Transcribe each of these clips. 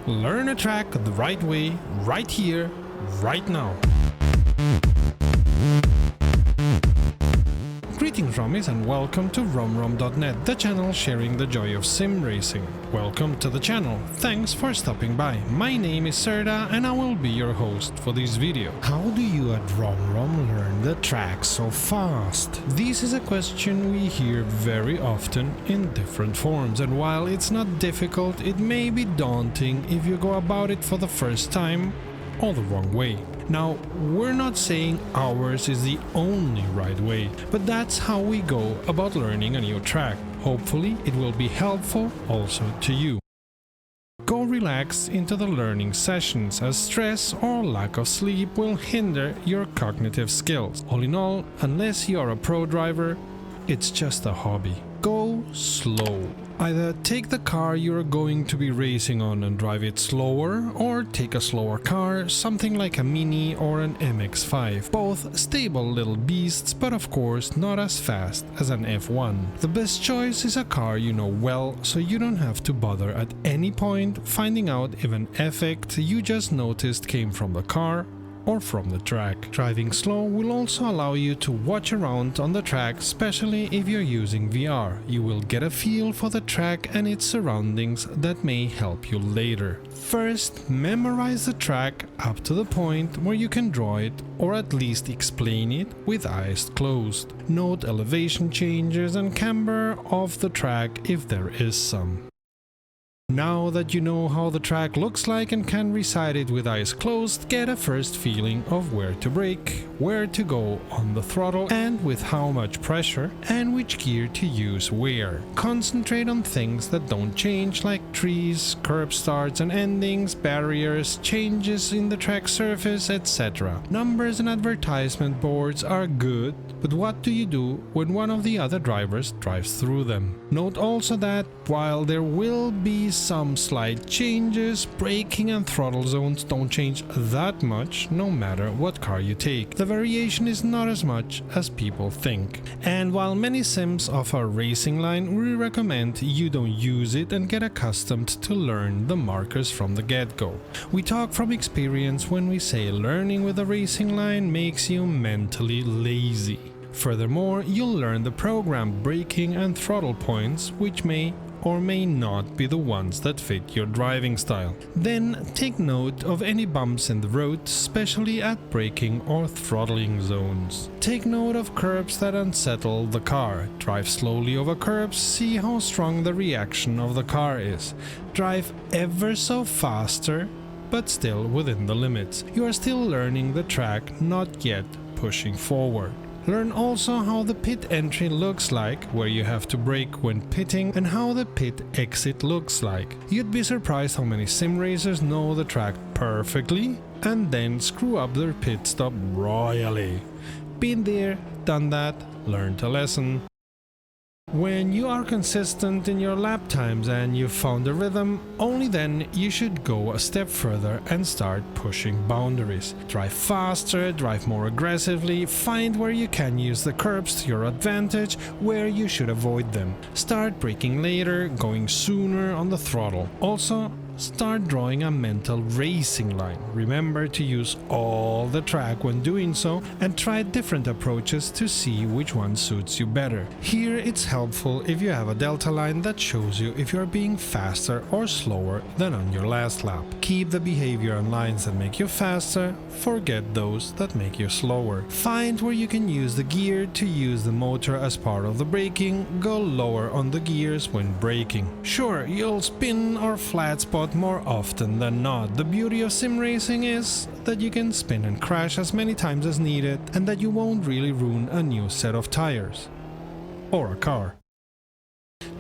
Learn a track the right way, right here, right now. Greetings Rommies and welcome to romrom.net, the channel sharing the joy of sim racing. Welcome to the channel, thanks for stopping by. My name is Serda and I will be your host for this video. How do you at romrom learn the track so fast? This is a question we hear very often in different forms, and while it's not difficult, it may be daunting if you go about it for the first time or the wrong way. Now, we're not saying ours is the only right way, but that's how we go about learning a new track. Hopefully, it will be helpful also to you. Go relax into the learning sessions, as stress or lack of sleep will hinder your cognitive skills. All in all, unless you're a pro driver, it's just a hobby. Go slow. Either take the car you're going to be racing on and drive it slower, or take a slower car, something like a Mini or an MX-5. Both stable little beasts, but of course not as fast as an F1. The best choice is a car you know well, so you don't have to bother at any point finding out if an effect you just noticed came from the car or from the track. Driving slow will also allow you to watch around on the track, especially if you're using VR. You will get a feel for the track and its surroundings that may help you later. First, memorize the track up to the point where you can draw it or at least explain it with eyes closed. Note elevation changes and camber of the track if there is some. Now that you know how the track looks like and can recite it with eyes closed, get a first feeling of where to brake, where to go on the throttle and with how much pressure, and which gear to use where. Concentrate on things that don't change, like trees, curb starts and endings, barriers, changes in the track surface, etc. Numbers and advertisement boards are good, but what do you do when one of the other drivers drives through them? Note also that while there will be some slight changes, braking and throttle zones don't change that much no matter what car you take. The variation is not as much as people think. And while many sims offer racing line, we recommend you don't use it and get accustomed to learn the markers from the get-go. We talk from experience when we say learning with a racing line makes you mentally lazy. Furthermore, you'll learn the program braking and throttle points, which may or may not be the ones that fit your driving style. Then take note of any bumps in the road, especially at braking or throttling zones. Take note of curbs that unsettle the car. Drive slowly over curbs, see how strong the reaction of the car is. Drive ever so faster, but still within the limits. You are still learning the track, not yet pushing forward. Learn also how the pit entry looks like, where you have to brake when pitting, and how the pit exit looks like. You'd be surprised how many sim racers know the track perfectly and then screw up their pit stop royally. Been there, done that, learned a lesson. When you are consistent in your lap times and you've found a rhythm, only then you should go a step further and start pushing boundaries. Drive faster, drive more aggressively, find where you can use the curbs to your advantage, where you should avoid them. Start braking later, going sooner on the throttle. Also, start drawing a mental racing line. Remember to use all the track when doing so and try different approaches to see which one suits you better. Here it's helpful if you have a delta line that shows you if you're being faster or slower than on your last lap. Keep the behavior on lines that make you faster, forget those that make you slower. Find where you can use the gear to use the motor as part of the braking, go lower on the gears when braking. Sure, you'll spin or flat spot more often than not. The beauty of sim racing is that you can spin and crash as many times as needed and that you won't really ruin a new set of tires or a car.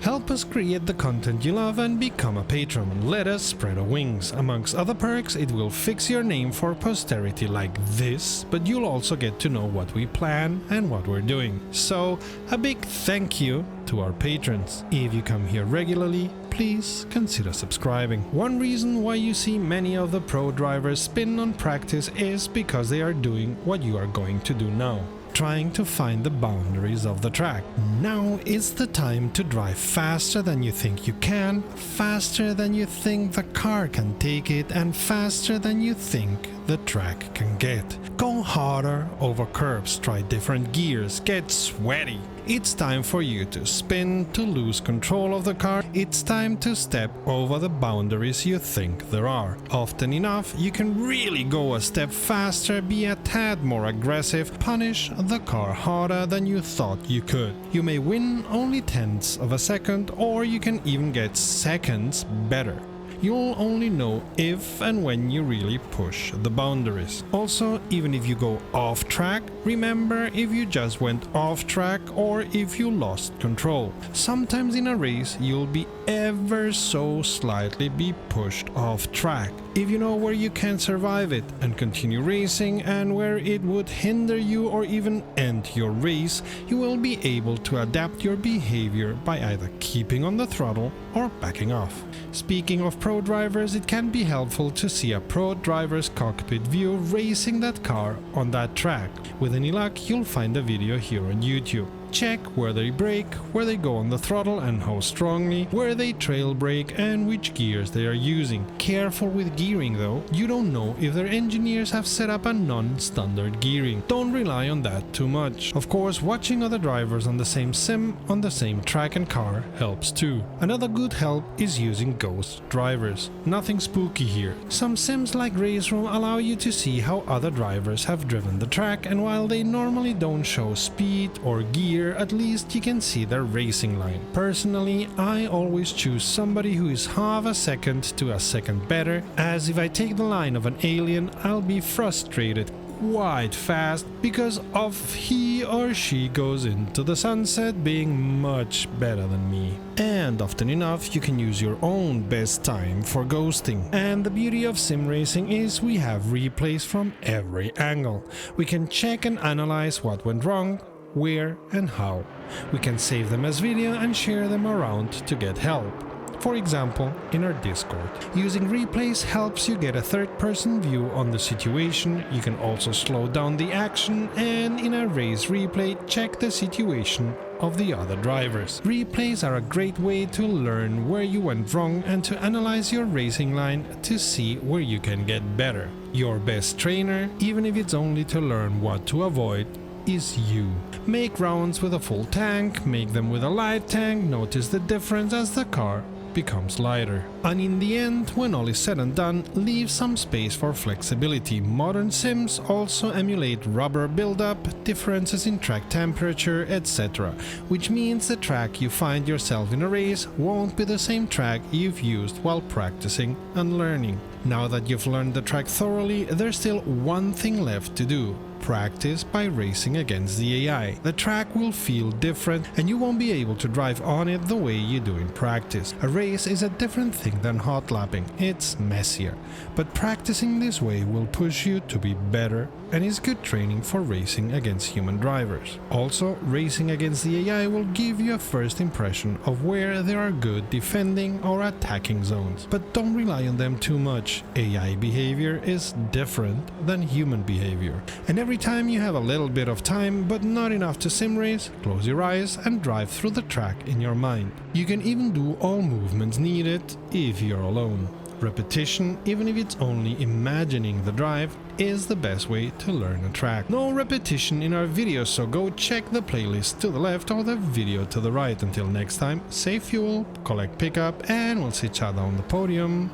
Help us create the content you love and become a patron. Let us spread our wings. Amongst other perks, it will fix your name for posterity like this, but you'll also get to know what we plan and what we're doing. So, a big thank you to our patrons. If you come here regularly, please consider subscribing. One reason why you see many of the pro drivers spin on practice is because they are doing what you are going to do now. trying to find the boundaries of the track. Now is the time to drive faster than you think you can, faster than you think the car can take it, and faster than you think the track can get. Go harder over curbs, try different gears, get sweaty. It's time for you to spin, to lose control of the car. It's time to step over the boundaries you think there are. Often enough, you can really go a step faster, be a tad more aggressive, punish the car harder than you thought you could. You may win only tenths of a second, or you can even get seconds better. You'll only know if and when you really push the boundaries. Also, even if you go off track, remember if you just went off track or if you lost control. Sometimes in a race you'll be ever so slightly be pushed off track. If you know where you can survive it and continue racing, and where it would hinder you or even end your race, you will be able to adapt your behavior by either keeping on the throttle or backing off. Speaking of pro drivers, it can be helpful to see a pro driver's cockpit view racing that car on that track. With any luck, you'll find a video here on YouTube. Check where they brake, where they go on the throttle and how strongly, where they trail brake and which gears they are using. Careful with gearing though, you don't know if their engineers have set up a non-standard gearing. Don't rely on that too much. Of course, watching other drivers on the same sim, on the same track and car helps too. Another good help is using ghost drivers. Nothing spooky here. Some sims like Race Room allow you to see how other drivers have driven the track, and while they normally don't show speed or gear, at least you can see their racing line. Personally, I always choose somebody who is half a second to a second better, as if I take the line of an alien, I'll be frustrated quite fast because of he or she goes into the sunset being much better than me. And often enough you can use your own best time for ghosting. And the beauty of sim racing is we have replays from every angle. We can check and analyze what went wrong, where and how. We can save them as video and share them around to get help. For example, in our Discord. Using replays helps you get a third-person view on the situation. You can also slow down the action, and in a race replay, check the situation of the other drivers. Replays are a great way to learn where you went wrong and to analyze your racing line to see where you can get better. Your best trainer, even if it's only to learn what to avoid, is you. Make rounds with a full tank, make them with a light tank, notice the difference as the car becomes lighter. And in the end, when all is said and done, leave some space for flexibility. Modern sims also emulate rubber buildup, differences in track temperature, etc., which means the track you find yourself in a race won't be the same track you've used while practicing and learning. Now that you've learned the track thoroughly, there's still one thing left to do. Practice by racing against the AI. The track will feel different and you won't be able to drive on it the way you do in practice. A race is a different thing than hot lapping, it's messier. But practicing this way will push you to be better and is good training for racing against human drivers. Also, racing against the AI will give you a first impression of where there are good defending or attacking zones. But don't rely on them too much. AI behavior is different than human behavior. And every time you have a little bit of time but not enough to sim race, close your eyes and drive through the track in your mind. You can even do all movements needed if you're alone. Repetition, even if it's only imagining the drive, is the best way to learn a track. No repetition in our videos, so go check the playlist to the left or the video to the right. Until next time, save fuel, collect pickup, and we'll see each other on the podium.